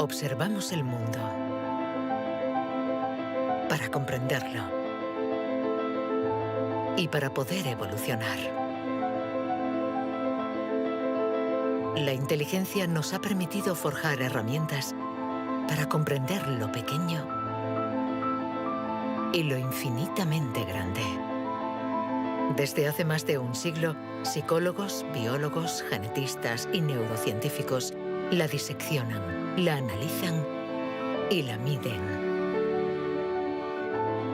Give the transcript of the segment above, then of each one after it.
Observamos el mundo para comprenderlo y para poder evolucionar. La inteligencia nos ha permitido forjar herramientas para comprender lo pequeño y lo infinitamente grande. Desde hace más de un siglo, psicólogos, biólogos, genetistas y neurocientíficos la diseccionan, la analizan y la miden.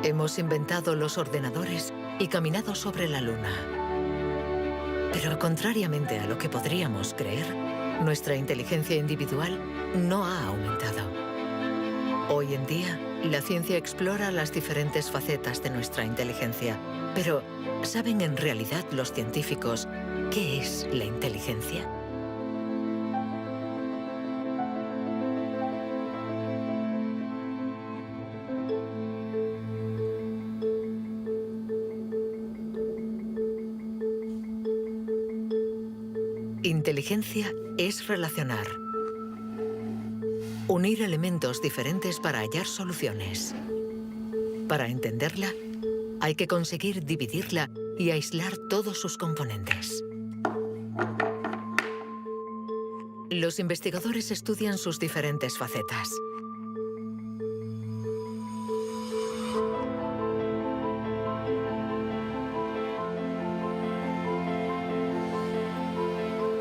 Hemos inventado los ordenadores y caminado sobre la Luna. Pero contrariamente a lo que podríamos creer, nuestra inteligencia individual no ha aumentado. Hoy en día, la ciencia explora las diferentes facetas de nuestra inteligencia. Pero, ¿saben en realidad los científicos qué es la inteligencia? Inteligencia es relacionar. Unir elementos diferentes para hallar soluciones. Para entenderla, hay que conseguir dividirla y aislar todos sus componentes. Los investigadores estudian sus diferentes facetas.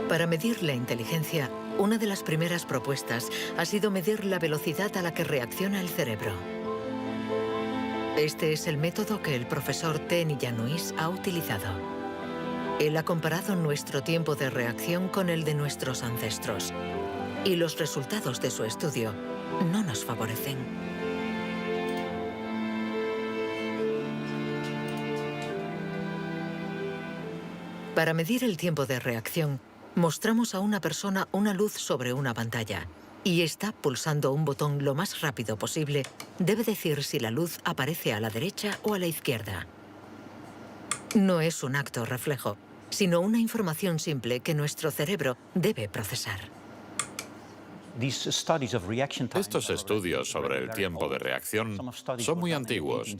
Para medir la inteligencia, una de las primeras propuestas ha sido medir la velocidad a la que reacciona el cerebro. Este es el método que el profesor Ten Iannuis ha utilizado. Él ha comparado nuestro tiempo de reacción con el de nuestros ancestros. Y los resultados de su estudio no nos favorecen. Para medir el tiempo de reacción, mostramos a una persona una luz sobre una pantalla y esta, pulsando un botón lo más rápido posible, debe decir si la luz aparece a la derecha o a la izquierda. No es un acto reflejo, sino una información simple que nuestro cerebro debe procesar. Estos estudios sobre el tiempo de reacción son muy antiguos.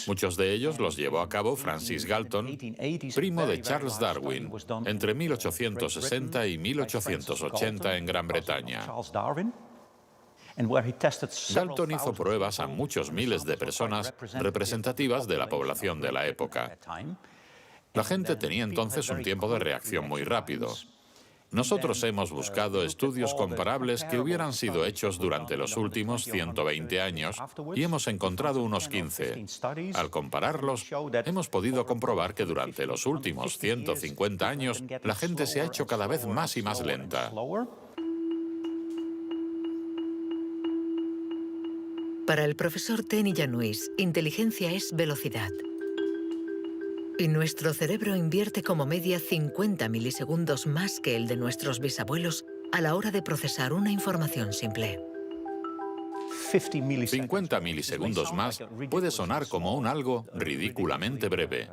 Muchos de ellos los llevó a cabo Francis Galton, primo de Charles Darwin, entre 1860 y 1880 en Gran Bretaña. Galton hizo pruebas a muchos miles de personas representativas de la población de la época. La gente tenía entonces un tiempo de reacción muy rápido. Nosotros hemos buscado estudios comparables que hubieran sido hechos durante los últimos 120 años y hemos encontrado unos 15. Al compararlos, hemos podido comprobar que durante los últimos 150 años la gente se ha hecho cada vez más y más lenta. Para el profesor Ten Iannuis, inteligencia es velocidad. Y nuestro cerebro invierte como media 50 milisegundos más que el de nuestros bisabuelos a la hora de procesar una información simple. 50 milisegundos más puede sonar como un algo ridículamente breve.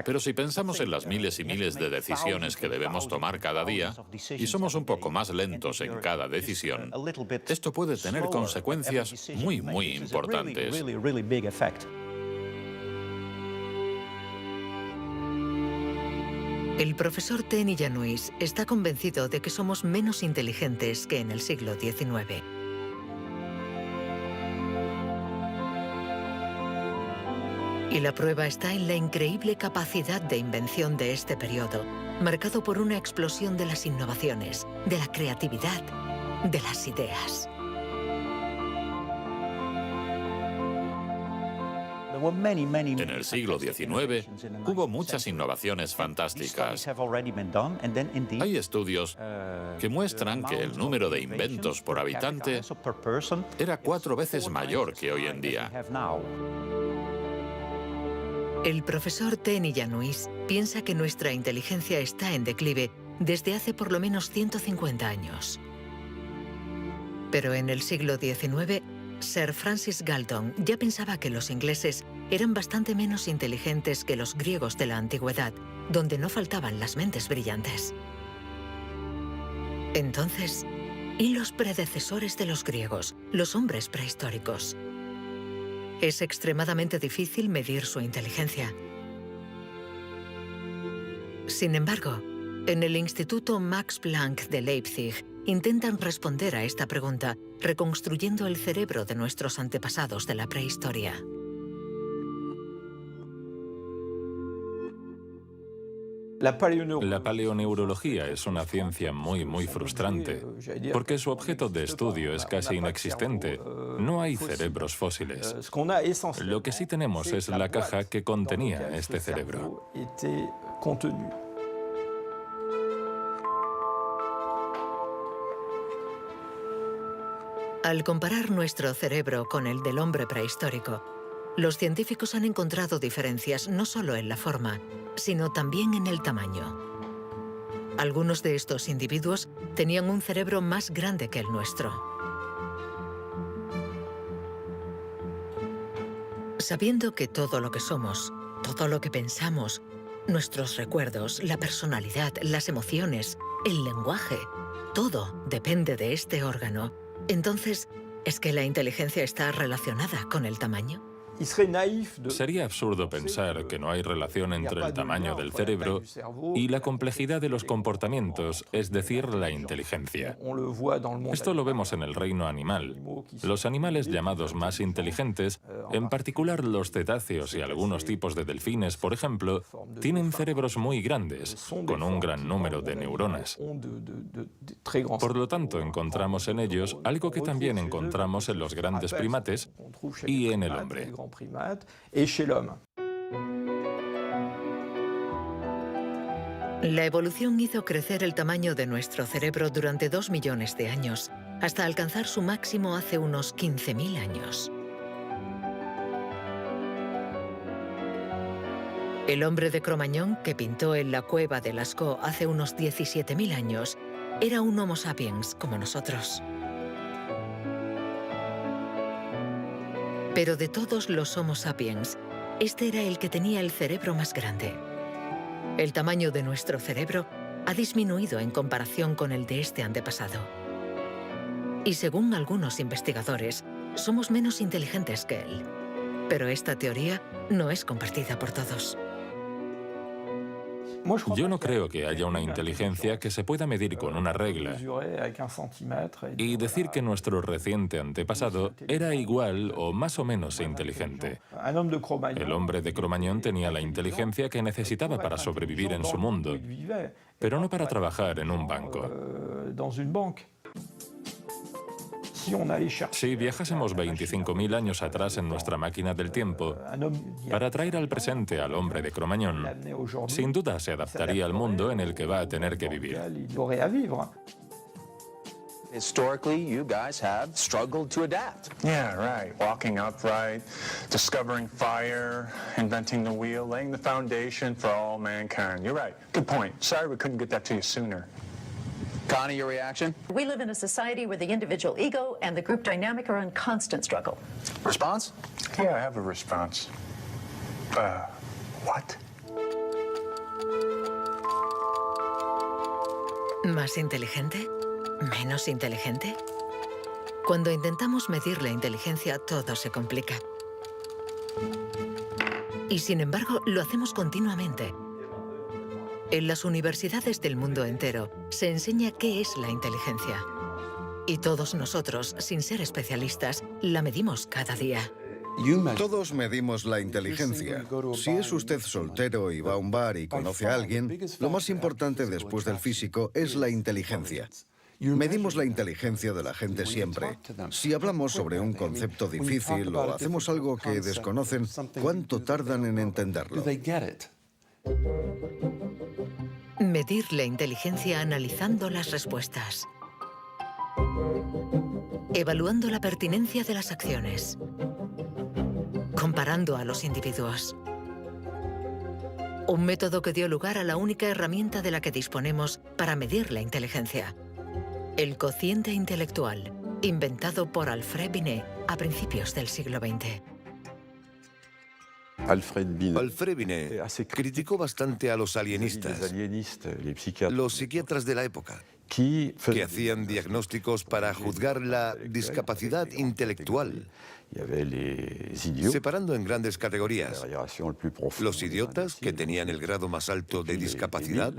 Pero si pensamos en las miles y miles de decisiones que debemos tomar cada día, y somos un poco más lentos en cada decisión, esto puede tener consecuencias muy, muy importantes. El profesor Ten Iannuis está convencido de que somos menos inteligentes que en el siglo XIX. Y la prueba está en la increíble capacidad de invención de este periodo, marcado por una explosión de las innovaciones, de la creatividad, de las ideas. En el siglo XIX hubo muchas innovaciones fantásticas. Hay estudios que muestran que el número de inventos por habitante era 4 veces mayor que hoy en día. El profesor Ten Iannuis piensa que nuestra inteligencia está en declive desde hace por lo menos 150 años. Pero en el siglo XIX, Sir Francis Galton ya pensaba que los ingleses eran bastante menos inteligentes que los griegos de la antigüedad, donde no faltaban las mentes brillantes. Entonces, y los predecesores de los griegos, los hombres prehistóricos. Es extremadamente difícil medir su inteligencia. Sin embargo, en el Instituto Max Planck de Leipzig intentan responder a esta pregunta reconstruyendo el cerebro de nuestros antepasados de la prehistoria. La paleoneurología es una ciencia muy frustrante, porque su objeto de estudio es casi inexistente. No hay cerebros fósiles. Lo que sí tenemos es la caja que contenía este cerebro. Al comparar nuestro cerebro con el del hombre prehistórico, los científicos han encontrado diferencias no solo en la forma, sino también en el tamaño. Algunos de estos individuos tenían un cerebro más grande que el nuestro. Sabiendo que todo lo que somos, todo lo que pensamos, nuestros recuerdos, la personalidad, las emociones, el lenguaje, todo depende de este órgano, entonces, ¿es que la inteligencia está relacionada con el tamaño? Sería absurdo pensar que no hay relación entre el tamaño del cerebro y la complejidad de los comportamientos, es decir, la inteligencia. Esto lo vemos en el reino animal. Los animales llamados más inteligentes, en particular los cetáceos y algunos tipos de delfines, por ejemplo, tienen cerebros muy grandes, con un gran número de neuronas. Por lo tanto, encontramos en ellos algo que también encontramos en los grandes primates y en el hombre. La evolución hizo crecer el tamaño de nuestro cerebro durante 2 millones de años, hasta alcanzar su máximo hace unos 15.000 años. El hombre de Cro-Magnon, que pintó en la cueva de Lascaux hace unos 17.000 años, era un Homo sapiens como nosotros. Pero de todos los Homo sapiens, este era el que tenía el cerebro más grande. El tamaño de nuestro cerebro ha disminuido en comparación con el de este antepasado. Y según algunos investigadores, somos menos inteligentes que él. Pero esta teoría no es compartida por todos. Yo no creo que haya una inteligencia que se pueda medir con una regla y decir que nuestro reciente antepasado era igual o más o menos inteligente. El hombre de Cro-Magnon tenía la inteligencia que necesitaba para sobrevivir en su mundo, pero no para trabajar en un banco. Si viajásemos 25.000 años atrás en nuestra máquina del tiempo, para traer al presente al hombre de Cro-Magnon, sin duda se adaptaría al mundo en el que va a tener que vivir. Historically, you guys have struggled to adapt. Yeah, right. Walking upright, discovering fire, inventing the wheel, laying the foundation for all mankind. You're right. Good point. Sorry we couldn't get that to you sooner. Connie, your reaction? We live in a society where the individual ego and the group dynamic are in constant struggle. Response? Yeah, I have a response. What? ¿Más inteligente? ¿Menos inteligente? Cuando intentamos medir la inteligencia, todo se complica. Y sin embargo, lo hacemos continuamente. En las universidades del mundo entero se enseña qué es la inteligencia. Y todos nosotros, sin ser especialistas, la medimos cada día. Todos medimos la inteligencia. Si es usted soltero y va a un bar y conoce a alguien, lo más importante después del físico es la inteligencia. Medimos la inteligencia de la gente siempre. Si hablamos sobre un concepto difícil o hacemos algo que desconocen, ¿cuánto tardan en entenderlo? Medir la inteligencia analizando las respuestas. Evaluando la pertinencia de las acciones. Comparando a los individuos. Un método que dio lugar a la única herramienta de la que disponemos para medir la inteligencia. El cociente intelectual, inventado por Alfred Binet a principios del siglo XX. Alfred Binet criticó bastante a los alienistas, los psiquiatras de la época. que hacían diagnósticos para juzgar la discapacidad intelectual, separando en grandes categorías: los idiotas, que tenían el grado más alto de discapacidad,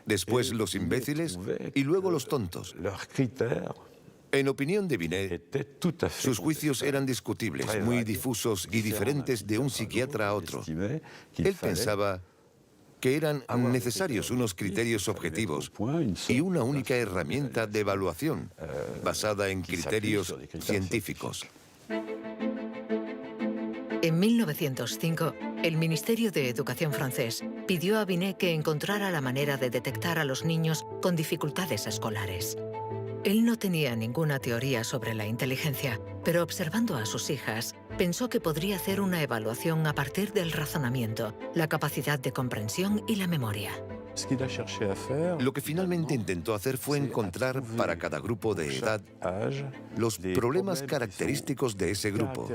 después los imbéciles y luego los tontos. En opinión de Binet, sus juicios eran discutibles, muy difusos y diferentes de un psiquiatra a otro. Él pensaba que eran necesarios unos criterios objetivos y una única herramienta de evaluación basada en criterios científicos. En 1905, el Ministerio de Educación francés pidió a Binet que encontrara la manera de detectar a los niños con dificultades escolares. Él no tenía ninguna teoría sobre la inteligencia, pero observando a sus hijas, pensó que podría hacer una evaluación a partir del razonamiento, la capacidad de comprensión y la memoria. Lo que finalmente intentó hacer fue encontrar para cada grupo de edad los problemas característicos de ese grupo.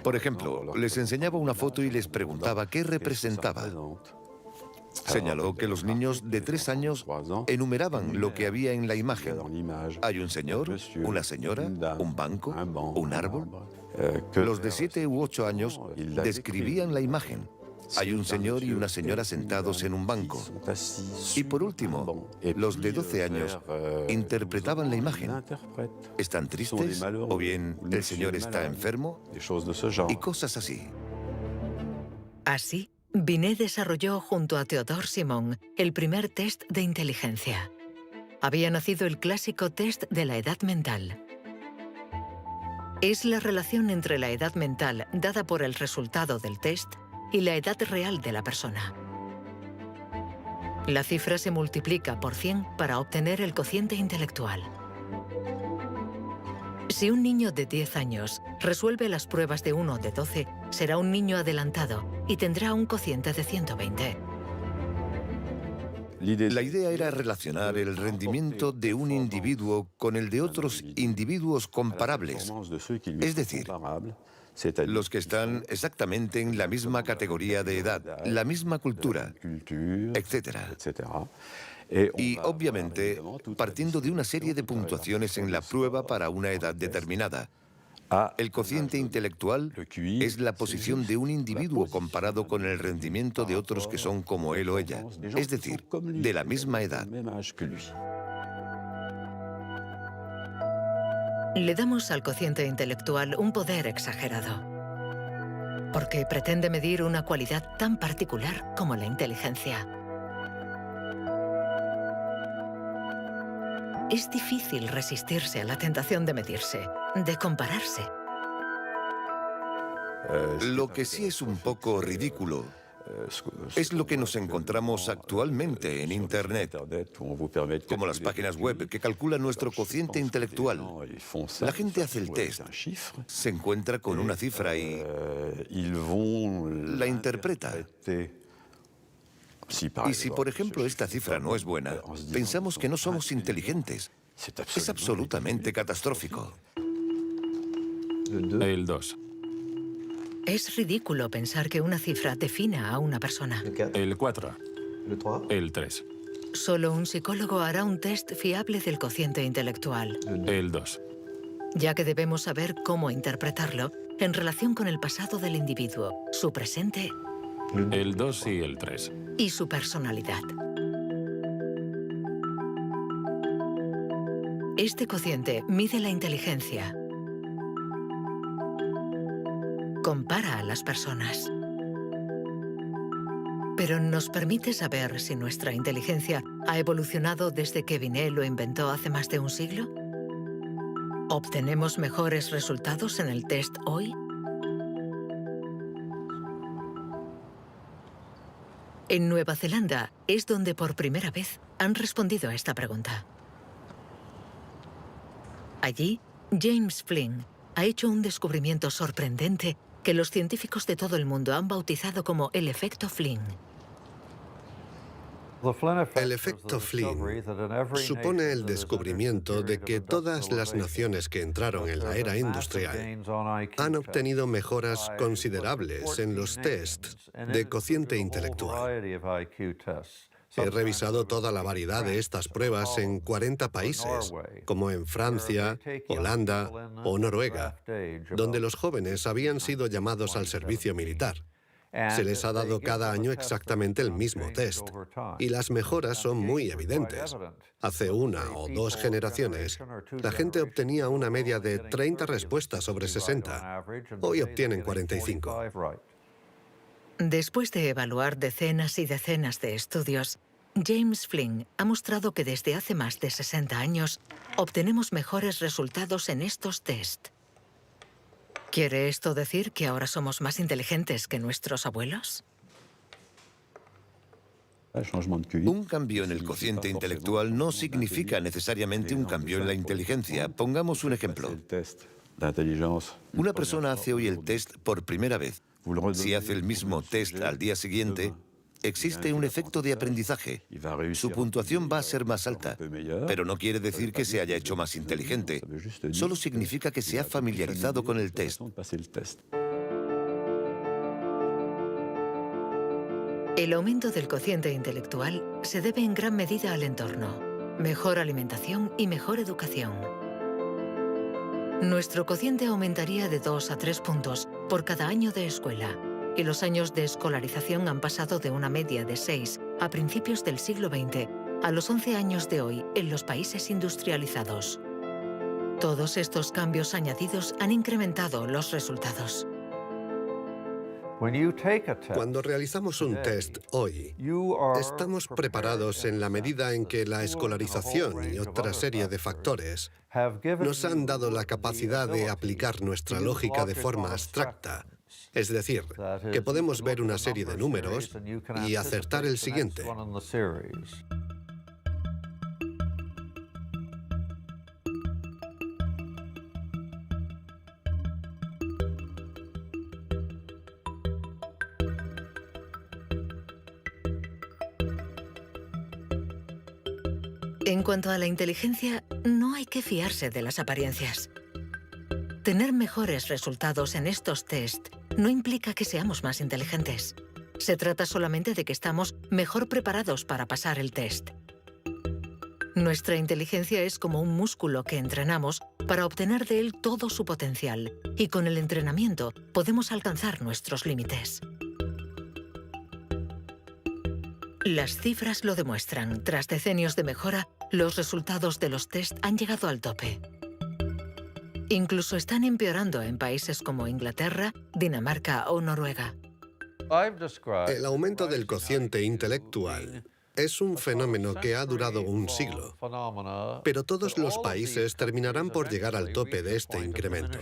Por ejemplo, les enseñaba una foto y les preguntaba qué representaba. Señaló que los niños de 3 años enumeraban lo que había en la imagen. Hay un señor, una señora, un banco, un árbol. Los de 7 u 8 años describían la imagen. Hay un señor y una señora sentados en un banco. Y por último, los de 12 años interpretaban la imagen. ¿Están tristes? ¿O bien el señor está enfermo? Y cosas así. Así, Binet desarrolló junto a Théodore Simon el primer test de inteligencia. Había nacido el clásico test de la edad mental. Es la relación entre la edad mental dada por el resultado del test y la edad real de la persona. La cifra se multiplica por 100 para obtener el cociente intelectual. Si un niño de 10 años resuelve las pruebas de uno de 12, será un niño adelantado y tendrá un cociente de 120. La idea era relacionar el rendimiento de un individuo con el de otros individuos comparables, es decir, los que están exactamente en la misma categoría de edad, la misma cultura, etc. Y, obviamente, partiendo de una serie de puntuaciones en la prueba para una edad determinada. El cociente intelectual es la posición de un individuo comparado con el rendimiento de otros que son como él o ella, es decir, de la misma edad. Le damos al cociente intelectual un poder exagerado, porque pretende medir una cualidad tan particular como la inteligencia. Es difícil resistirse a la tentación de medirse, de compararse. Lo que sí es un poco ridículo es lo que nos encontramos actualmente en Internet, como las páginas web que calculan nuestro cociente intelectual. La gente hace el test, se encuentra con una cifra y la interpreta. Y si, por ejemplo, esta cifra no es buena, pensamos que no somos inteligentes. Es absolutamente catastrófico. El 2. Es ridículo pensar que una cifra defina a una persona. El 4. El 3. Solo un psicólogo hará un test fiable del cociente intelectual. El 2. Ya que debemos saber cómo interpretarlo en relación con el pasado del individuo, su presente El 2 y el 3. y su personalidad. Este cociente mide la inteligencia. Compara a las personas. Pero ¿nos permite saber si nuestra inteligencia ha evolucionado desde que Binet lo inventó hace más de un siglo? ¿Obtenemos mejores resultados en el test hoy? En Nueva Zelanda es donde por primera vez han respondido a esta pregunta. Allí, James Flynn ha hecho un descubrimiento sorprendente que los científicos de todo el mundo han bautizado como el efecto Flynn. El efecto Flynn supone el descubrimiento de que todas las naciones que entraron en la era industrial han obtenido mejoras considerables en los tests de cociente intelectual. He revisado toda la variedad de estas pruebas en 40 países, como en Francia, Holanda o Noruega, donde los jóvenes habían sido llamados al servicio militar. Se les ha dado cada año exactamente el mismo test, y las mejoras son muy evidentes. Hace 1 o 2 generaciones, la gente obtenía una media de 30 respuestas sobre 60. Hoy obtienen 45. Después de evaluar decenas y decenas de estudios, James Flynn ha mostrado que desde hace más de 60 años obtenemos mejores resultados en estos test. ¿Quiere esto decir que ahora somos más inteligentes que nuestros abuelos? Un cambio en el cociente intelectual no significa necesariamente un cambio en la inteligencia. Pongamos un ejemplo. Una persona hace hoy el test por primera vez. Si hace el mismo test al día siguiente, existe un efecto de aprendizaje. Su puntuación va a ser más alta, pero no quiere decir que se haya hecho más inteligente. Solo significa que se ha familiarizado con el test. El aumento del cociente intelectual se debe en gran medida al entorno, mejor alimentación y mejor educación. Nuestro cociente aumentaría de 2 a 3 puntos por cada año de escuela, y los años de escolarización han pasado de una media de 6 a principios del siglo XX a los 11 años de hoy en los países industrializados. Todos estos cambios añadidos han incrementado los resultados. Cuando realizamos un test hoy, estamos preparados en la medida en que la escolarización y otra serie de factores nos han dado la capacidad de aplicar nuestra lógica de forma abstracta. Es decir, que podemos ver una serie de números y acertar el siguiente. En cuanto a la inteligencia, no hay que fiarse de las apariencias. Tener mejores resultados en estos test no implica que seamos más inteligentes. Se trata solamente de que estamos mejor preparados para pasar el test. Nuestra inteligencia es como un músculo que entrenamos para obtener de él todo su potencial, y con el entrenamiento podemos alcanzar nuestros límites. Las cifras lo demuestran. Tras decenios de mejora, los resultados de los test han llegado al tope. Incluso están empeorando en países como Inglaterra, Dinamarca o Noruega. El aumento del cociente intelectual es un fenómeno que ha durado un siglo, pero todos los países terminarán por llegar al tope de este incremento.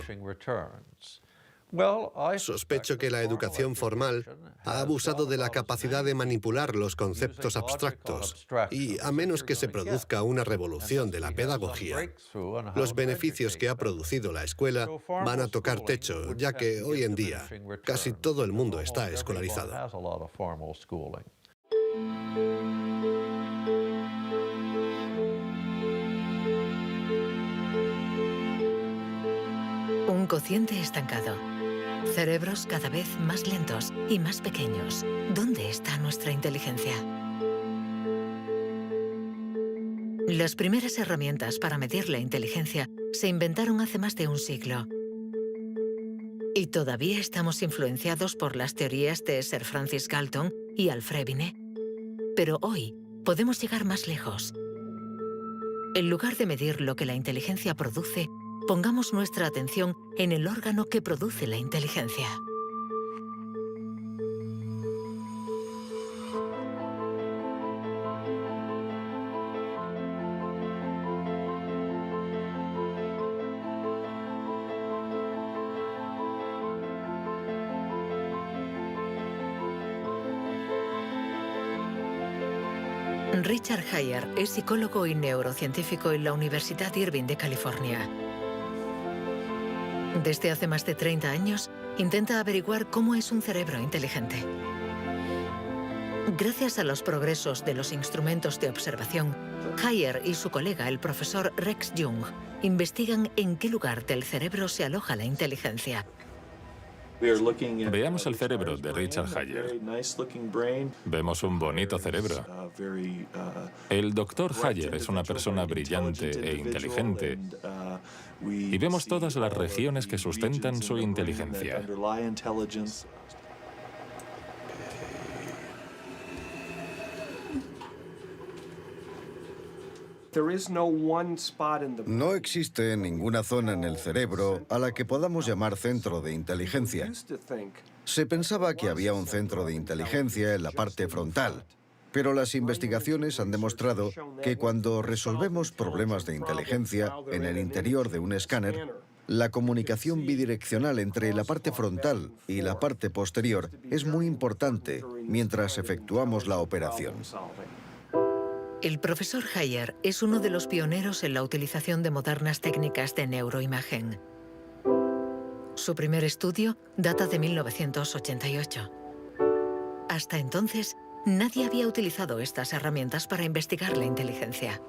Sospecho que la educación formal ha abusado de la capacidad de manipular los conceptos abstractos y, a menos que se produzca una revolución de la pedagogía, los beneficios que ha producido la escuela van a tocar techo, ya que hoy en día casi todo el mundo está escolarizado. Un cociente estancado. Cerebros cada vez más lentos y más pequeños. ¿Dónde está nuestra inteligencia? Las primeras herramientas para medir la inteligencia se inventaron hace más de un siglo. Y todavía estamos influenciados por las teorías de Sir Francis Galton y Alfred Binet. Pero hoy podemos llegar más lejos. En lugar de medir lo que la inteligencia produce, pongamos nuestra atención en el órgano que produce la inteligencia. Richard Heyer es psicólogo y neurocientífico en la Universidad Irvine de California. Desde hace más de 30 años, intenta averiguar cómo es un cerebro inteligente. Gracias a los progresos de los instrumentos de observación, Heyer y su colega, el profesor Rex Jung, investigan en qué lugar del cerebro se aloja la inteligencia. Veamos el cerebro de Richard Hayer. Vemos un bonito cerebro. El doctor Hayer es una persona brillante e inteligente y vemos todas las regiones que sustentan su inteligencia. No existe ninguna zona en el cerebro a la que podamos llamar centro de inteligencia. Se pensaba que había un centro de inteligencia en la parte frontal, pero las investigaciones han demostrado que cuando resolvemos problemas de inteligencia en el interior de un escáner, la comunicación bidireccional entre la parte frontal y la parte posterior es muy importante mientras efectuamos la operación. El profesor Hayer es uno de los pioneros en la utilización de modernas técnicas de neuroimagen. Su primer estudio data de 1988. Hasta entonces, nadie había utilizado estas herramientas para investigar la inteligencia.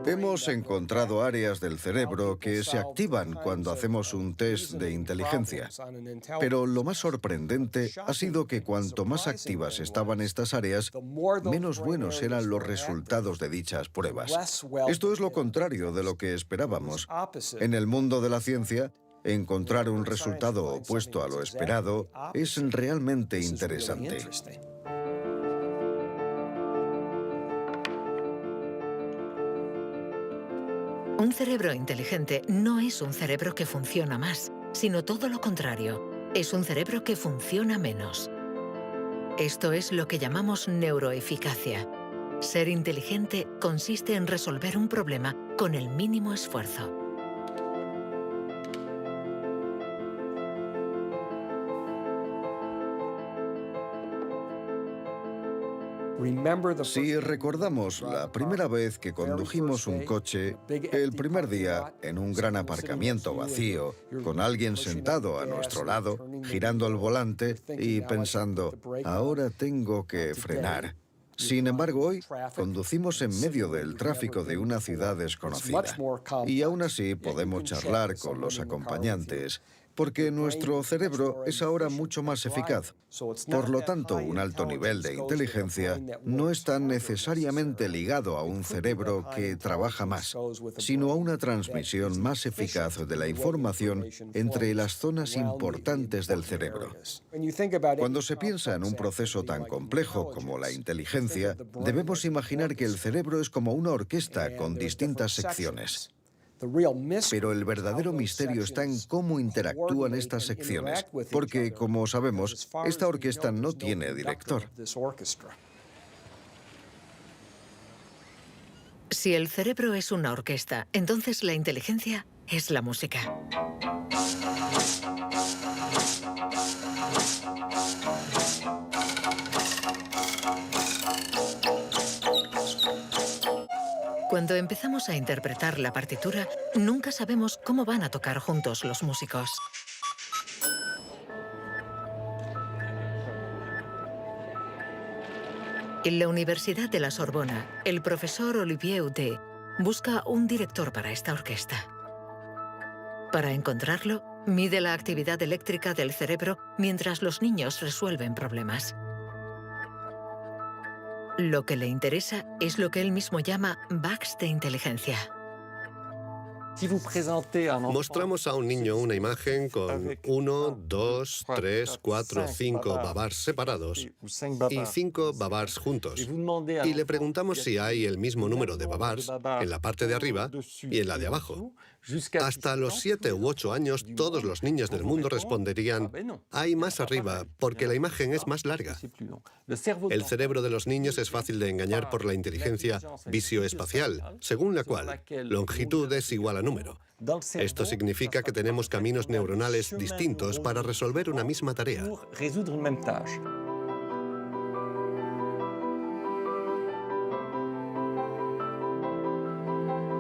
Hemos encontrado áreas del cerebro que se activan cuando hacemos un test de inteligencia. Pero lo más sorprendente ha sido que cuanto más activas estaban estas áreas, menos buenos eran los resultados de dichas pruebas. Esto es lo contrario de lo que esperábamos. En el mundo de la ciencia, encontrar un resultado opuesto a lo esperado es realmente interesante. Un cerebro inteligente no es un cerebro que funciona más, sino todo lo contrario. Es un cerebro que funciona menos. Esto es lo que llamamos neuroeficacia. Ser inteligente consiste en resolver un problema con el mínimo esfuerzo. Si recordamos la primera vez que condujimos un coche, el primer día en un gran aparcamiento vacío, con alguien sentado a nuestro lado, girando el volante y pensando, ahora tengo que frenar. Sin embargo, hoy conducimos en medio del tráfico de una ciudad desconocida y aún así podemos charlar con los acompañantes, porque nuestro cerebro es ahora mucho más eficaz. Por lo tanto, un alto nivel de inteligencia no está necesariamente ligado a un cerebro que trabaja más, sino a una transmisión más eficaz de la información entre las zonas importantes del cerebro. Cuando se piensa en un proceso tan complejo como la inteligencia, debemos imaginar que el cerebro es como una orquesta con distintas secciones. Pero el verdadero misterio está en cómo interactúan estas secciones, porque, como sabemos, esta orquesta no tiene director. Si el cerebro es una orquesta, entonces la inteligencia es la música. Cuando empezamos a interpretar la partitura, nunca sabemos cómo van a tocar juntos los músicos. En la Universidad de la Sorbona, el profesor Olivier Houdet busca un director para esta orquesta. Para encontrarlo, mide la actividad eléctrica del cerebro mientras los niños resuelven problemas. Lo que le interesa es lo que él mismo llama bugs de inteligencia. Mostramos a un niño una imagen con 1, 2, 3, 4, 5 babars separados y 5 babars juntos. Y le preguntamos si hay el mismo número de babars en la parte de arriba y en la de abajo. Hasta los 7 u 8 años, todos los niños del mundo responderían, hay más arriba, porque la imagen es más larga. El cerebro de los niños es fácil de engañar por la inteligencia visioespacial, según la cual longitud es igual a número. Esto significa que tenemos caminos neuronales distintos para resolver una misma tarea.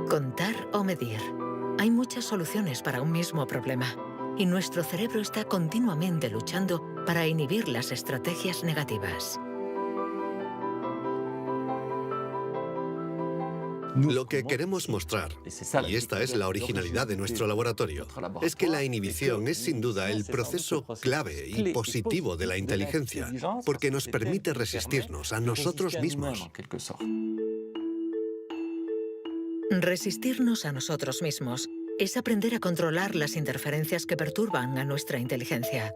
Contar o medir. Hay muchas soluciones para un mismo problema, y nuestro cerebro está continuamente luchando para inhibir las estrategias negativas. Lo que queremos mostrar, y esta es la originalidad de nuestro laboratorio, es que la inhibición es sin duda el proceso clave y positivo de la inteligencia, porque nos permite resistirnos a nosotros mismos. Resistirnos a nosotros mismos es aprender a controlar las interferencias que perturban a nuestra inteligencia.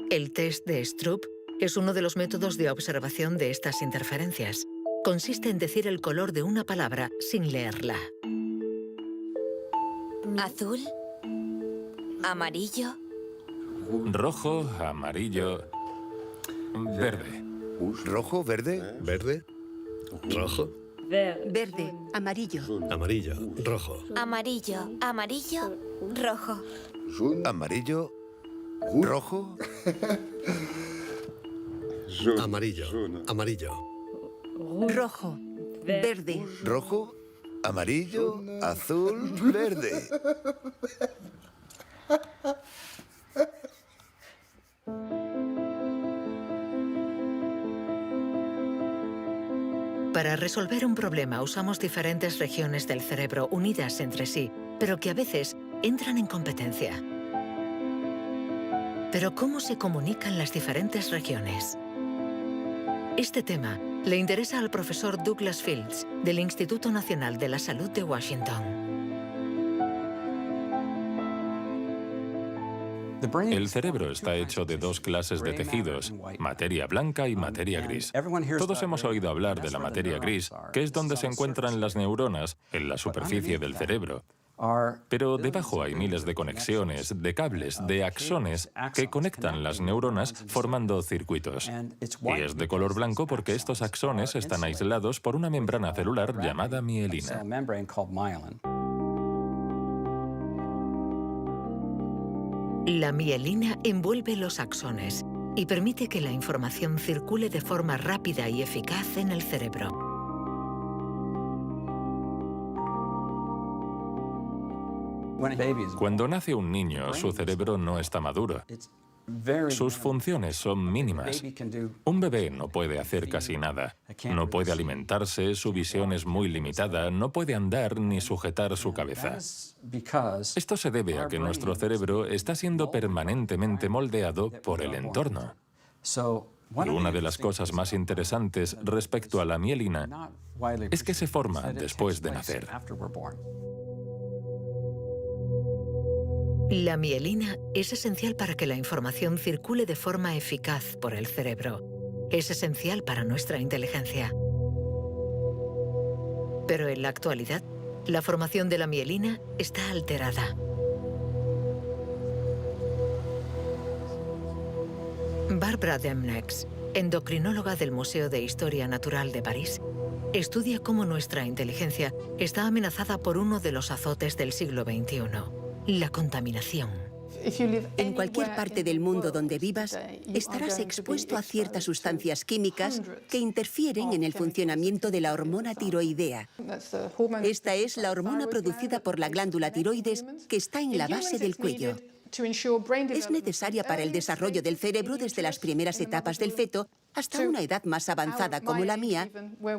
El test de Stroop es uno de los métodos de observación de estas interferencias. Consiste en decir el color de una palabra sin leerla. Azul, amarillo, rojo, amarillo, verde. ¿Rojo, verde? ¿Verde? ¿Rojo? verde, amarillo, Amarillo, rojo. amarillo, amarillo, rojo. Amarillo, rojo, Amarillo, amarillo. Rojo, verde, rojo, amarillo, azul, verde. Para resolver un problema usamos diferentes regiones del cerebro unidas entre sí, pero que a veces entran en competencia. Pero ¿cómo se comunican las diferentes regiones? Este tema le interesa al profesor Douglas Fields, del Instituto Nacional de la Salud de Washington. El cerebro está hecho de dos clases de tejidos, materia blanca y materia gris. Todos hemos oído hablar de la materia gris, que es donde se encuentran las neuronas, en la superficie del cerebro. Pero debajo hay miles de conexiones, de cables, de axones que conectan las neuronas formando circuitos. Y es de color blanco porque estos axones están aislados por una membrana celular llamada mielina. La mielina envuelve los axones y permite que la información circule de forma rápida y eficaz en el cerebro. Cuando nace un niño, su cerebro no está maduro. Sus funciones son mínimas. Un bebé no puede hacer casi nada. No puede alimentarse, su visión es muy limitada, no puede andar ni sujetar su cabeza. Esto se debe a que nuestro cerebro está siendo permanentemente moldeado por el entorno. Y una de las cosas más interesantes respecto a la mielina es que se forma después de nacer. La mielina es esencial para que la información circule de forma eficaz por el cerebro. Es esencial para nuestra inteligencia. Pero en la actualidad, la formación de la mielina está alterada. Barbara Demnex, endocrinóloga del Museo de Historia Natural de París, estudia cómo nuestra inteligencia está amenazada por uno de los azotes del siglo XXI. La contaminación. En cualquier parte del mundo donde vivas, estarás expuesto a ciertas sustancias químicas que interfieren en el funcionamiento de la hormona tiroidea. Esta es la hormona producida por la glándula tiroides que está en la base del cuello. Es necesaria para el desarrollo del cerebro desde las primeras etapas del feto hasta una edad más avanzada como la mía,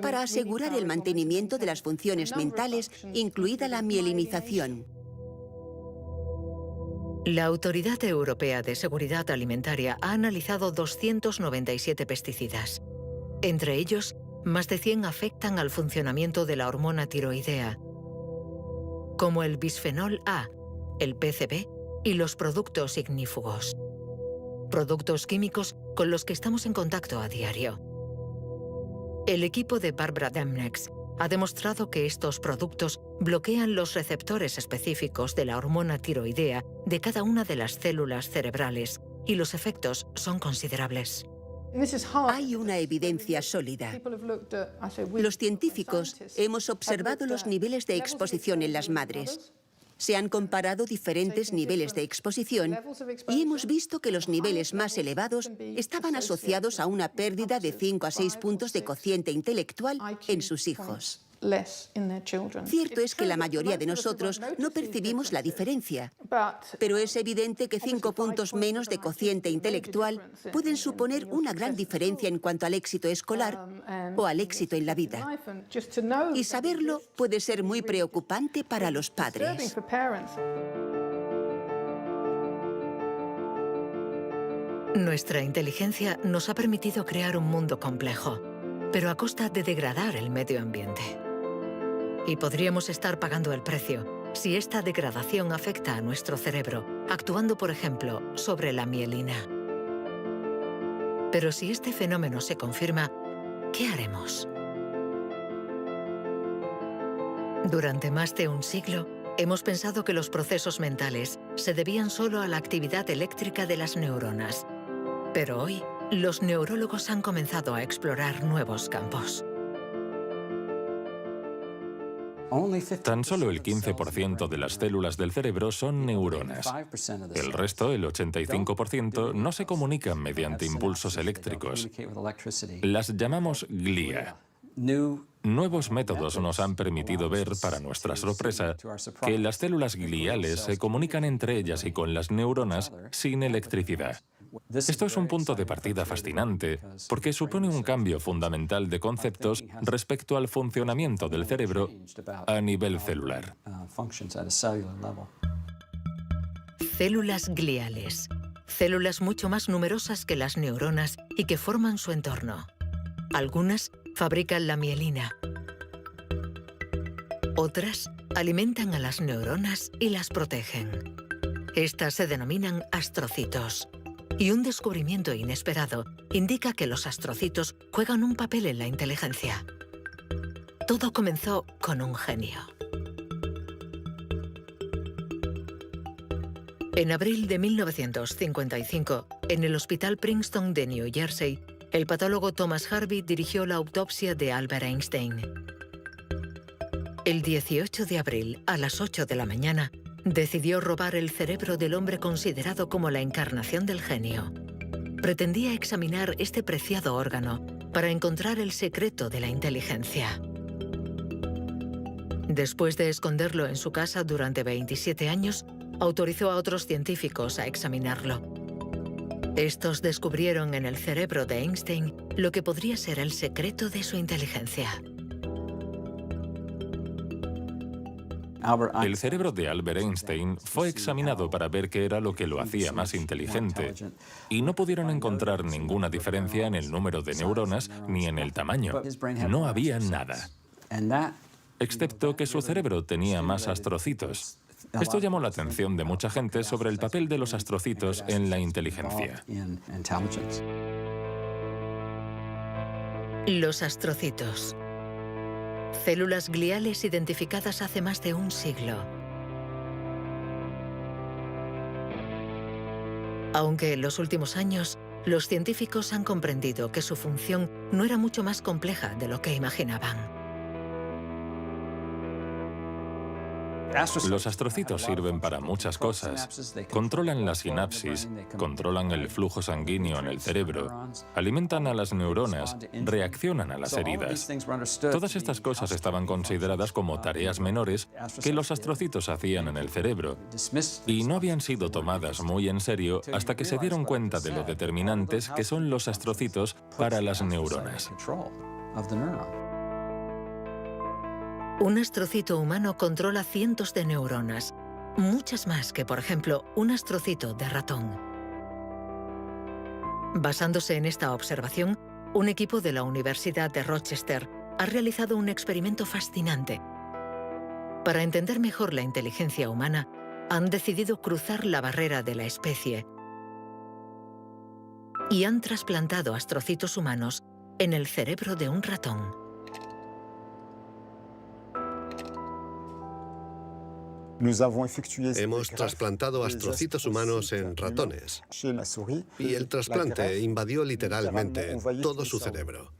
para asegurar el mantenimiento de las funciones mentales, incluida la mielinización. La Autoridad Europea de Seguridad Alimentaria ha analizado 297 pesticidas. Entre ellos, más de 100 afectan al funcionamiento de la hormona tiroidea, como el bisfenol A, el PCB y los productos ignífugos. Productos químicos con los que estamos en contacto a diario. El equipo de Barbara Demnex ha demostrado que estos productos bloquean los receptores específicos de la hormona tiroidea de cada una de las células cerebrales y los efectos son considerables. Hay una evidencia sólida. Los científicos hemos observado los niveles de exposición en las madres. Se han comparado diferentes niveles de exposición y hemos visto que los niveles más elevados estaban asociados a una pérdida de 5 a 6 puntos de cociente intelectual en sus hijos. Cierto es que la mayoría de nosotros no percibimos la diferencia, pero es evidente que 5 puntos menos de cociente intelectual pueden suponer una gran diferencia en cuanto al éxito escolar o al éxito en la vida. Y saberlo puede ser muy preocupante para los padres. Nuestra inteligencia nos ha permitido crear un mundo complejo, pero a costa de degradar el medio ambiente. Y podríamos estar pagando el precio si esta degradación afecta a nuestro cerebro, actuando, por ejemplo, sobre la mielina. Pero si este fenómeno se confirma, ¿qué haremos? Durante más de un siglo, hemos pensado que los procesos mentales se debían solo a la actividad eléctrica de las neuronas. Pero hoy, los neurólogos han comenzado a explorar nuevos campos. Tan solo el 15% de las células del cerebro son neuronas. El resto, el 85%, no se comunican mediante impulsos eléctricos. Las llamamos glía. Nuevos métodos nos han permitido ver, para nuestra sorpresa, que las células gliales se comunican entre ellas y con las neuronas sin electricidad. Esto es un punto de partida fascinante, porque supone un cambio fundamental de conceptos respecto al funcionamiento del cerebro a nivel celular. Células gliales. Células mucho más numerosas que las neuronas y que forman su entorno. Algunas fabrican la mielina. Otras alimentan a las neuronas y las protegen. Estas se denominan astrocitos. Y un descubrimiento inesperado indica que los astrocitos juegan un papel en la inteligencia. Todo comenzó con un genio. En abril de 1955, en el Hospital Princeton de New Jersey, el patólogo Thomas Harvey dirigió la autopsia de Albert Einstein. El 18 de abril, a las 8 de la mañana, decidió robar el cerebro del hombre considerado como la encarnación del genio. Pretendía examinar este preciado órgano para encontrar el secreto de la inteligencia. Después de esconderlo en su casa durante 27 años, autorizó a otros científicos a examinarlo. Estos descubrieron en el cerebro de Einstein lo que podría ser el secreto de su inteligencia. El cerebro de Albert Einstein fue examinado para ver qué era lo que lo hacía más inteligente, y no pudieron encontrar ninguna diferencia en el número de neuronas ni en el tamaño. No había nada, excepto que su cerebro tenía más astrocitos. Esto llamó la atención de mucha gente sobre el papel de los astrocitos en la inteligencia. Los astrocitos. Células gliales identificadas hace más de un siglo. Aunque en los últimos años, los científicos han comprendido que su función no era mucho más compleja de lo que imaginaban. Los astrocitos sirven para muchas cosas. Controlan la sinapsis, controlan el flujo sanguíneo en el cerebro, alimentan a las neuronas, reaccionan a las heridas. Todas estas cosas estaban consideradas como tareas menores que los astrocitos hacían en el cerebro, y no habían sido tomadas muy en serio hasta que se dieron cuenta de lo determinantes que son los astrocitos para las neuronas. Un astrocito humano controla cientos de neuronas, muchas más que, por ejemplo, un astrocito de ratón. Basándose en esta observación, un equipo de la Universidad de Rochester ha realizado un experimento fascinante. Para entender mejor la inteligencia humana, han decidido cruzar la barrera de la especie y han trasplantado astrocitos humanos en el cerebro de un ratón. Hemos trasplantado astrocitos humanos en ratones y el trasplante invadió literalmente todo su cerebro.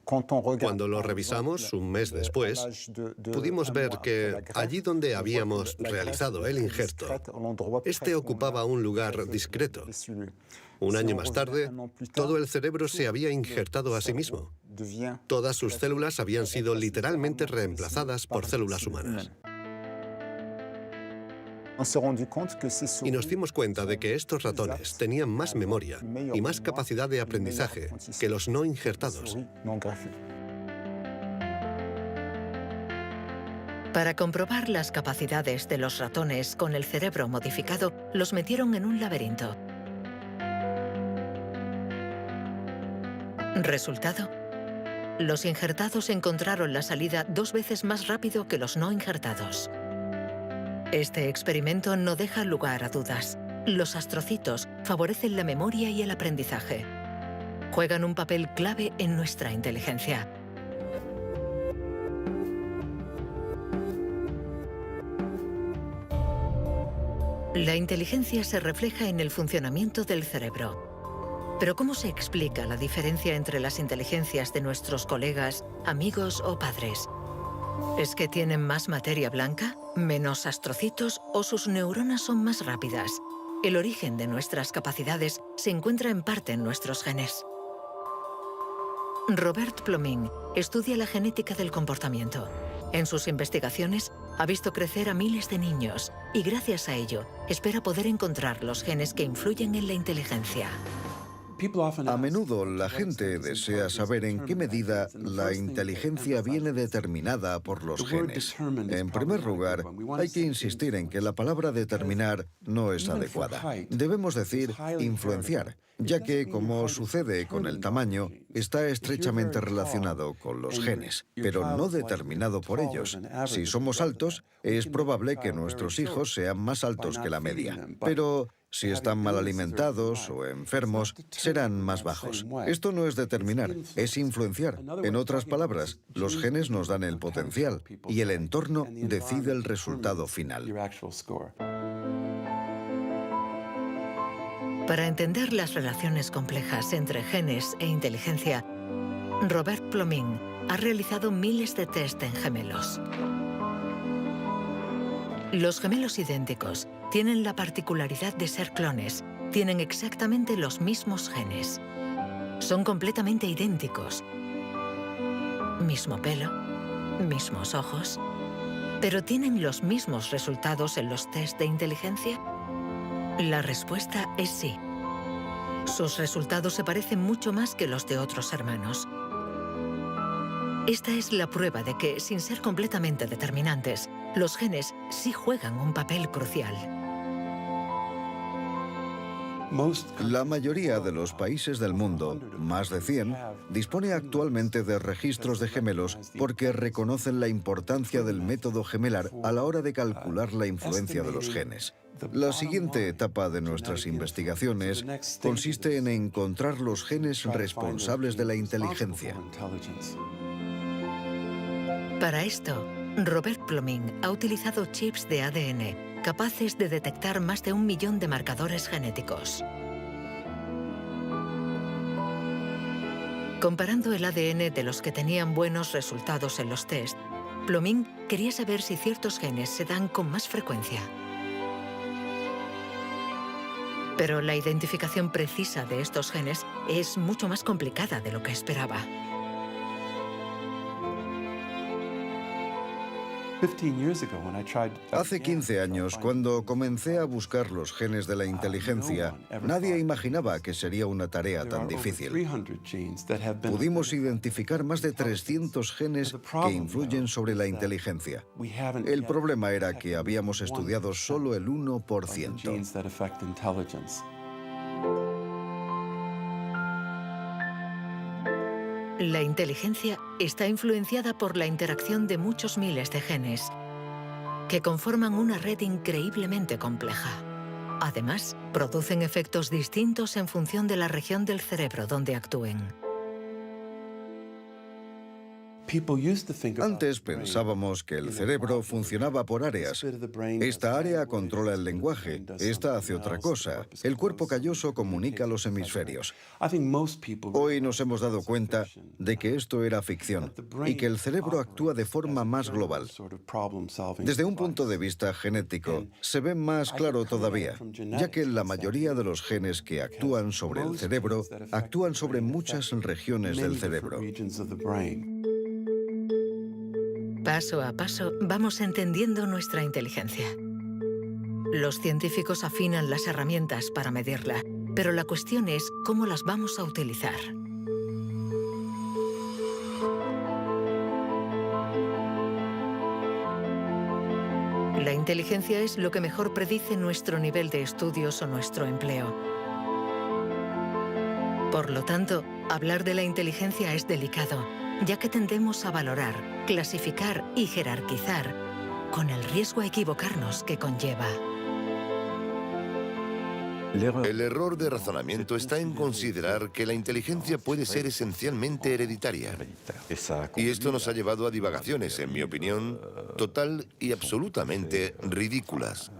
Cuando lo revisamos un mes después, pudimos ver que allí donde habíamos realizado el injerto, este ocupaba un lugar discreto. Un año más tarde, todo el cerebro se había injertado a sí mismo. Todas sus células habían sido literalmente reemplazadas por células humanas. Y nos dimos cuenta de que estos ratones tenían más memoria y más capacidad de aprendizaje que los no injertados. Para comprobar las capacidades de los ratones con el cerebro modificado, los metieron en un laberinto. ¿Resultado? Los injertados encontraron la salida 2 veces más rápido que los no injertados. Este experimento no deja lugar a dudas. Los astrocitos favorecen la memoria y el aprendizaje. Juegan un papel clave en nuestra inteligencia. La inteligencia se refleja en el funcionamiento del cerebro. Pero ¿cómo se explica la diferencia entre las inteligencias de nuestros colegas, amigos o padres? ¿Es que tienen más materia blanca, menos astrocitos o sus neuronas son más rápidas? El origen de nuestras capacidades se encuentra en parte en nuestros genes. Robert Plomin estudia la genética del comportamiento. En sus investigaciones ha visto crecer a miles de niños y gracias a ello espera poder encontrar los genes que influyen en la inteligencia. A menudo la gente desea saber en qué medida la inteligencia viene determinada por los genes. En primer lugar, hay que insistir en que la palabra determinar no es adecuada. Debemos decir influenciar, ya que, como sucede con el tamaño, está estrechamente relacionado con los genes, pero no determinado por ellos. Si somos altos, es probable que nuestros hijos sean más altos que la media, pero si están mal alimentados o enfermos, serán más bajos. Esto no es determinar, es influenciar. En otras palabras, los genes nos dan el potencial y el entorno decide el resultado final. Para entender las relaciones complejas entre genes e inteligencia, Robert Plomin ha realizado miles de test en gemelos. Los gemelos idénticos tienen la particularidad de ser clones, tienen exactamente los mismos genes. Son completamente idénticos. Mismo pelo, mismos ojos, pero ¿tienen los mismos resultados en los test de inteligencia? La respuesta es sí. Sus resultados se parecen mucho más que los de otros hermanos. Esta es la prueba de que, sin ser completamente determinantes, los genes sí juegan un papel crucial. La mayoría de los países del mundo, más de 100, dispone actualmente de registros de gemelos porque reconocen la importancia del método gemelar a la hora de calcular la influencia de los genes. La siguiente etapa de nuestras investigaciones consiste en encontrar los genes responsables de la inteligencia. Para esto, Robert Plomin ha utilizado chips de ADN capaces de detectar más de 1 millón de marcadores genéticos. Comparando el ADN de los que tenían buenos resultados en los test, Plomin quería saber si ciertos genes se dan con más frecuencia. Pero la identificación precisa de estos genes es mucho más complicada de lo que esperaba. Hace 15 años, cuando comencé a buscar los genes de la inteligencia, nadie imaginaba que sería una tarea tan difícil. Pudimos identificar más de 300 genes que influyen sobre la inteligencia. El problema era que habíamos estudiado solo el 1%. La inteligencia está influenciada por la interacción de muchos miles de genes que conforman una red increíblemente compleja. Además, producen efectos distintos en función de la región del cerebro donde actúen. Antes pensábamos que el cerebro funcionaba por áreas. Esta área controla el lenguaje, esta hace otra cosa. El cuerpo calloso comunica los hemisferios. Hoy nos hemos dado cuenta de que esto era ficción y que el cerebro actúa de forma más global. Desde un punto de vista genético, se ve más claro todavía, ya que la mayoría de los genes que actúan sobre el cerebro actúan sobre muchas regiones del cerebro. Paso a paso vamos entendiendo nuestra inteligencia. Los científicos afinan las herramientas para medirla, pero la cuestión es cómo las vamos a utilizar. La inteligencia es lo que mejor predice nuestro nivel de estudios o nuestro empleo. Por lo tanto, hablar de la inteligencia es delicado, ya que tendemos a valorar, clasificar y jerarquizar, con el riesgo a equivocarnos que conlleva. El error de razonamiento está en considerar que la inteligencia puede ser esencialmente hereditaria. Y esto nos ha llevado a divagaciones, en mi opinión, total y absolutamente ridículas.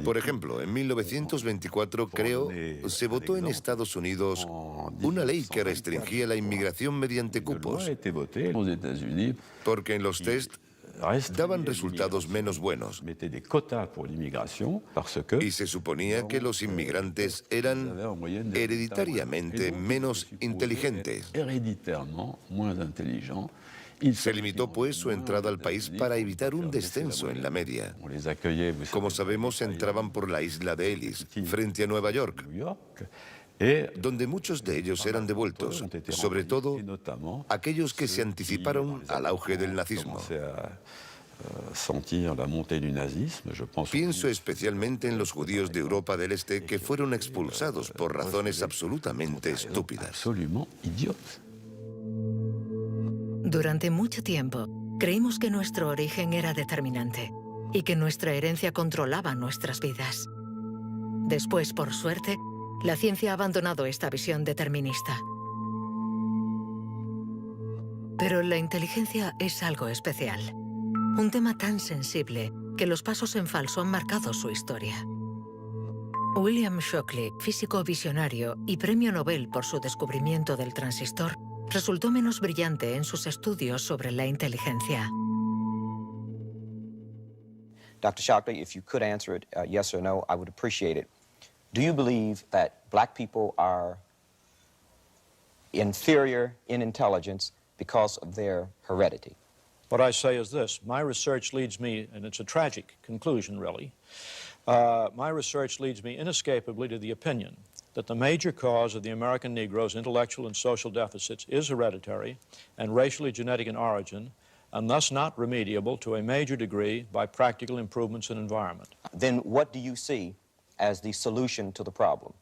Por ejemplo, en 1924, creo, se votó en Estados Unidos una ley que restringía la inmigración mediante cupos, porque en los test daban resultados menos buenos. Y se suponía que los inmigrantes eran hereditariamente menos inteligentes. Se limitó, pues, su entrada al país para evitar un descenso en la media. Como sabemos, entraban por la isla de Ellis, frente a Nueva York, donde muchos de ellos eran devueltos, sobre todo aquellos que se anticiparon al auge del nazismo. Pienso especialmente en los judíos de Europa del Este que fueron expulsados por razones absolutamente estúpidas. Durante mucho tiempo, creímos que nuestro origen era determinante y que nuestra herencia controlaba nuestras vidas. Después, por suerte, la ciencia ha abandonado esta visión determinista. Pero la inteligencia es algo especial. Un tema tan sensible que los pasos en falso han marcado su historia. William Shockley, físico visionario y premio Nobel por su descubrimiento del transistor, resultó menos brillante en sus estudios sobre la inteligencia. Dr. Shockley, if you could answer it yes or no, I would appreciate it. Do you believe that black people are inferior in intelligence because of their heredity? What I say is this. My research leads me, and it's a tragic conclusion, really, my research leads me inescapably to the opinion that the major cause of the American Negro's intellectual and social deficits is hereditary and racially genetic in origin, and thus not remediable to a major degree by practical improvements in environment. Then what do you see as the solution to the problem?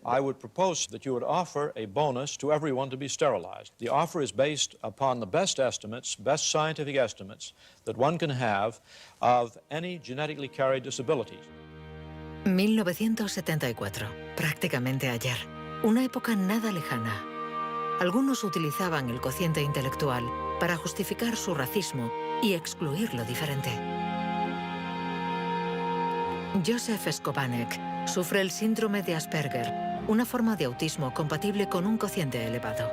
I would propose that you would offer a bonus to everyone to be sterilized. The offer is based upon the best estimates, best scientific estimates that one can have of any genetically carried disabilities. 1974, prácticamente ayer. Una época nada lejana. Algunos utilizaban el cociente intelectual para justificar su racismo y excluir lo diferente. Joseph Skobanek sufre el síndrome de Asperger, una forma de autismo compatible con un cociente elevado.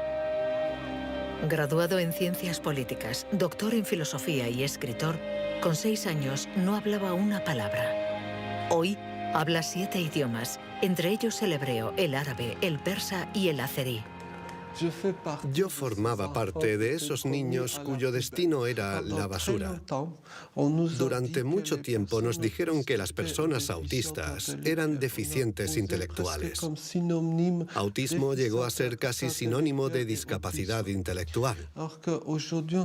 Graduado en ciencias políticas, doctor en filosofía y escritor, con 6 años no hablaba una palabra. Hoy habla 7 idiomas, entre ellos el hebreo, el árabe, el persa y el azerí. Yo formaba parte de esos niños cuyo destino era la basura. Durante mucho tiempo nos dijeron que las personas autistas eran deficientes intelectuales. Autismo llegó a ser casi sinónimo de discapacidad intelectual.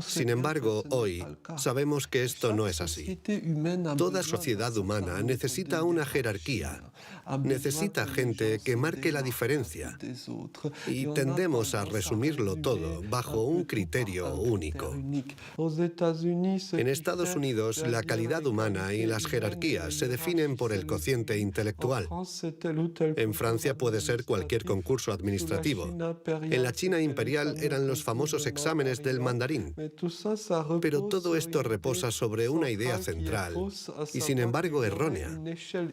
Sin embargo, hoy sabemos que esto no es así. Toda sociedad humana necesita una jerarquía, necesita gente que marque la diferencia. Y tendemos a resumirlo todo bajo un criterio único. En Estados Unidos, la calidad humana y las jerarquías se definen por el cociente intelectual. En Francia puede ser cualquier concurso administrativo. En la China imperial eran los famosos exámenes del mandarín. Pero todo esto reposa sobre una idea central, y sin embargo errónea,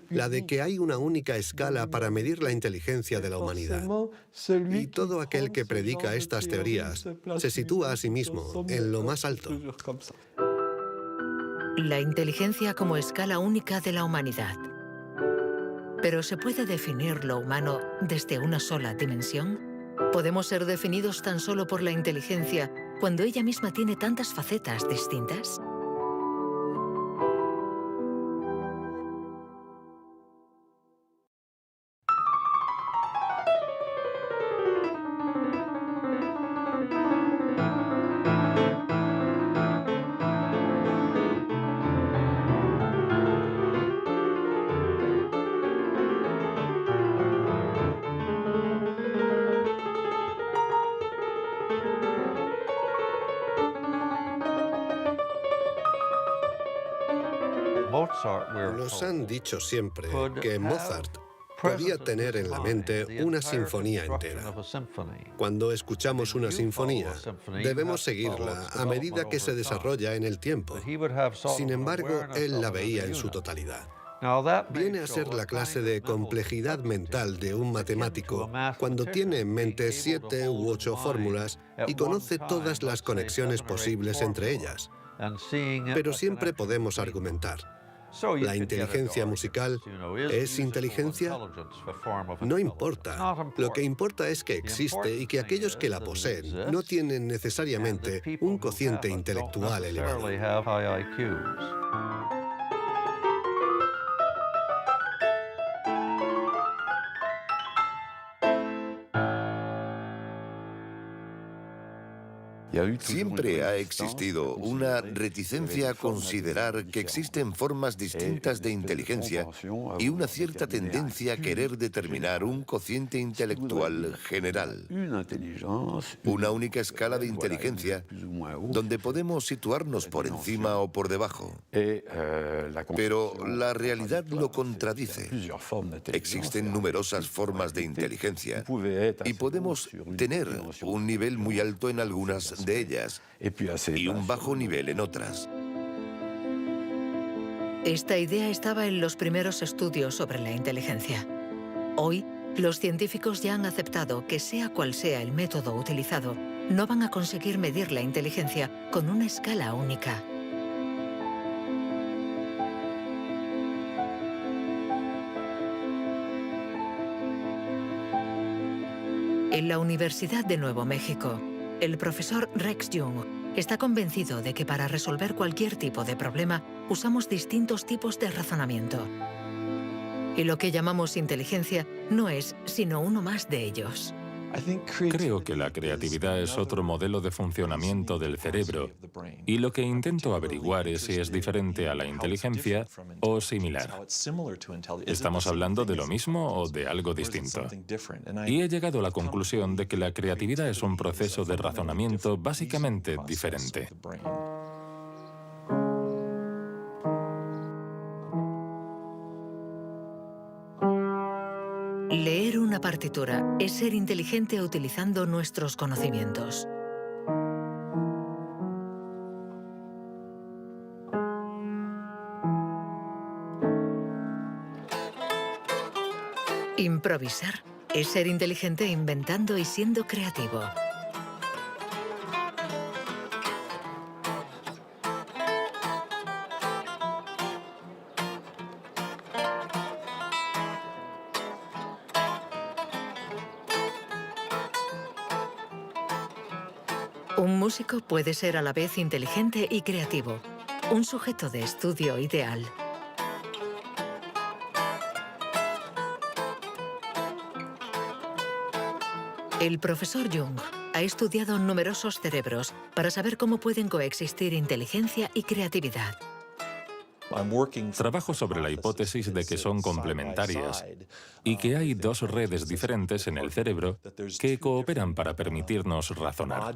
la de que hay una única escala para medir la inteligencia de la humanidad. Y todo aquel que predica estas teorías se sitúa a sí mismo en lo más alto. La inteligencia como escala única de la humanidad. ¿Pero se puede definir lo humano desde una sola dimensión? ¿Podemos ser definidos tan solo por la inteligencia cuando ella misma tiene tantas facetas distintas? Nos han dicho siempre que Mozart podía tener en la mente una sinfonía entera. Cuando escuchamos una sinfonía, debemos seguirla a medida que se desarrolla en el tiempo. Sin embargo, él la veía en su totalidad. Viene a ser la clase de complejidad mental de un matemático cuando tiene en mente 7 u 8 fórmulas y conoce todas las conexiones posibles entre ellas. Pero siempre podemos argumentar. ¿La inteligencia musical es inteligencia? No importa. Lo que importa es que existe y que aquellos que la poseen no tienen necesariamente un cociente intelectual elevado. Siempre ha existido una reticencia a considerar que existen formas distintas de inteligencia y una cierta tendencia a querer determinar un cociente intelectual general. Una única escala de inteligencia donde podemos situarnos por encima o por debajo. Pero la realidad lo contradice. Existen numerosas formas de inteligencia y podemos tener un nivel muy alto en algunas de ellas y un bajo nivel en otras. Esta idea estaba en los primeros estudios sobre la inteligencia. Hoy, los científicos ya han aceptado que sea cual sea el método utilizado, no van a conseguir medir la inteligencia con una escala única. En la Universidad de Nuevo México, el profesor Rex Jung está convencido de que para resolver cualquier tipo de problema usamos distintos tipos de razonamiento. Y lo que llamamos inteligencia no es sino uno más de ellos. Creo que la creatividad es otro modelo de funcionamiento del cerebro y lo que intento averiguar es si es diferente a la inteligencia o similar. ¿Estamos hablando de lo mismo o de algo distinto? Y he llegado a la conclusión de que la creatividad es un proceso de razonamiento básicamente diferente. Leer una partitura es ser inteligente utilizando nuestros conocimientos. Improvisar es ser inteligente inventando y siendo creativo. Un músico puede ser a la vez inteligente y creativo, un sujeto de estudio ideal. El profesor Jung ha estudiado numerosos cerebros para saber cómo pueden coexistir inteligencia y creatividad. Trabajo sobre la hipótesis de que son complementarias y que hay dos redes diferentes en el cerebro que cooperan para permitirnos razonar.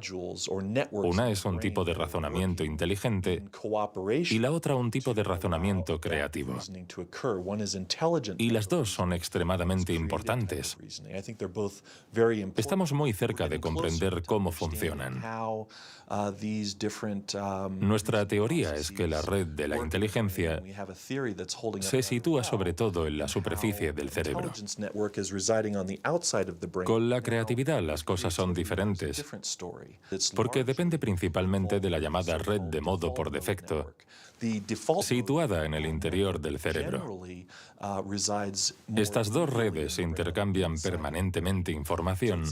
Una es un tipo de razonamiento inteligente y la otra un tipo de razonamiento creativo. Y las dos son extremadamente importantes. Estamos muy cerca de comprender cómo funcionan. Nuestra teoría es que la red de la inteligencia se sitúa sobre todo en la superficie del cerebro. Con la creatividad las cosas son diferentes, porque depende principalmente de la llamada red de modo por defecto, situada en el interior del cerebro. Estas dos redes intercambian permanentemente información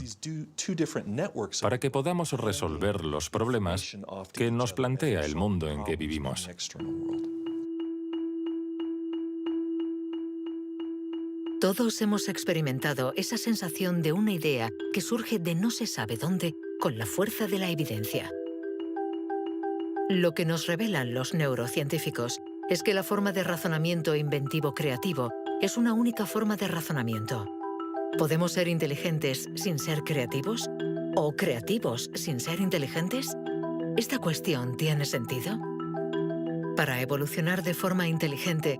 para que podamos resolver los problemas que nos plantea el mundo en que vivimos. Todos hemos experimentado esa sensación de una idea que surge de no se sabe dónde con la fuerza de la evidencia. Lo que nos revelan los neurocientíficos es que la forma de razonamiento inventivo-creativo es una única forma de razonamiento. ¿Podemos ser inteligentes sin ser creativos? ¿O creativos sin ser inteligentes? ¿Esta cuestión tiene sentido? Para evolucionar de forma inteligente,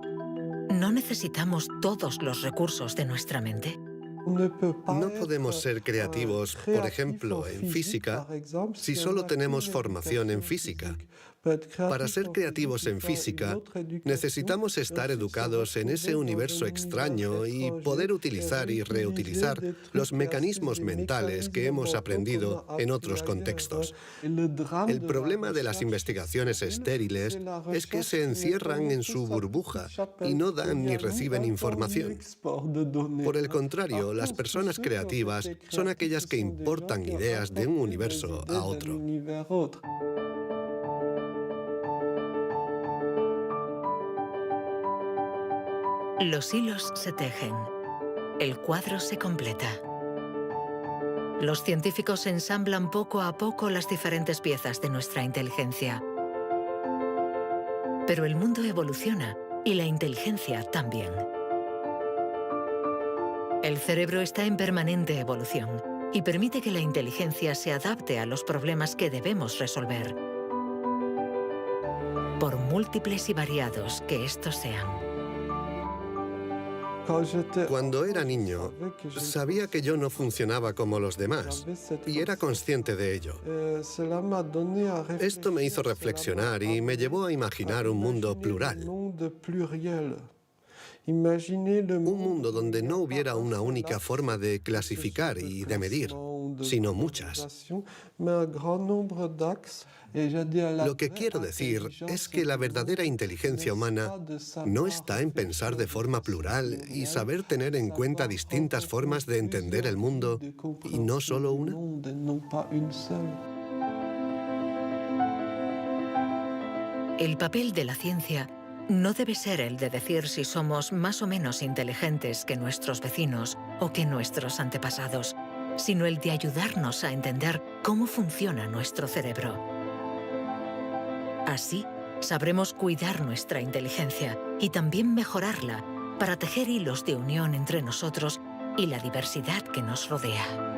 ¿no necesitamos todos los recursos de nuestra mente? No podemos ser creativos, por ejemplo, en física, si solo tenemos formación en física. Para ser creativos en física, necesitamos estar educados en ese universo extraño y poder utilizar y reutilizar los mecanismos mentales que hemos aprendido en otros contextos. El problema de las investigaciones estériles es que se encierran en su burbuja y no dan ni reciben información. Por el contrario, las personas creativas son aquellas que importan ideas de un universo a otro. Los hilos se tejen. El cuadro se completa. Los científicos ensamblan poco a poco las diferentes piezas de nuestra inteligencia. Pero el mundo evoluciona y la inteligencia también. El cerebro está en permanente evolución y permite que la inteligencia se adapte a los problemas que debemos resolver, por múltiples y variados que estos sean. Cuando era niño, sabía que yo no funcionaba como los demás y era consciente de ello. Esto me hizo reflexionar y me llevó a imaginar un mundo plural. Un mundo donde no hubiera una única forma de clasificar y de medir, sino muchas. Lo que quiero decir es que la verdadera inteligencia humana no está en pensar de forma plural y saber tener en cuenta distintas formas de entender el mundo y no solo una. El papel de la ciencia no debe ser el de decir si somos más o menos inteligentes que nuestros vecinos o que nuestros antepasados, sino el de ayudarnos a entender cómo funciona nuestro cerebro. Así, sabremos cuidar nuestra inteligencia y también mejorarla para tejer hilos de unión entre nosotros y la diversidad que nos rodea.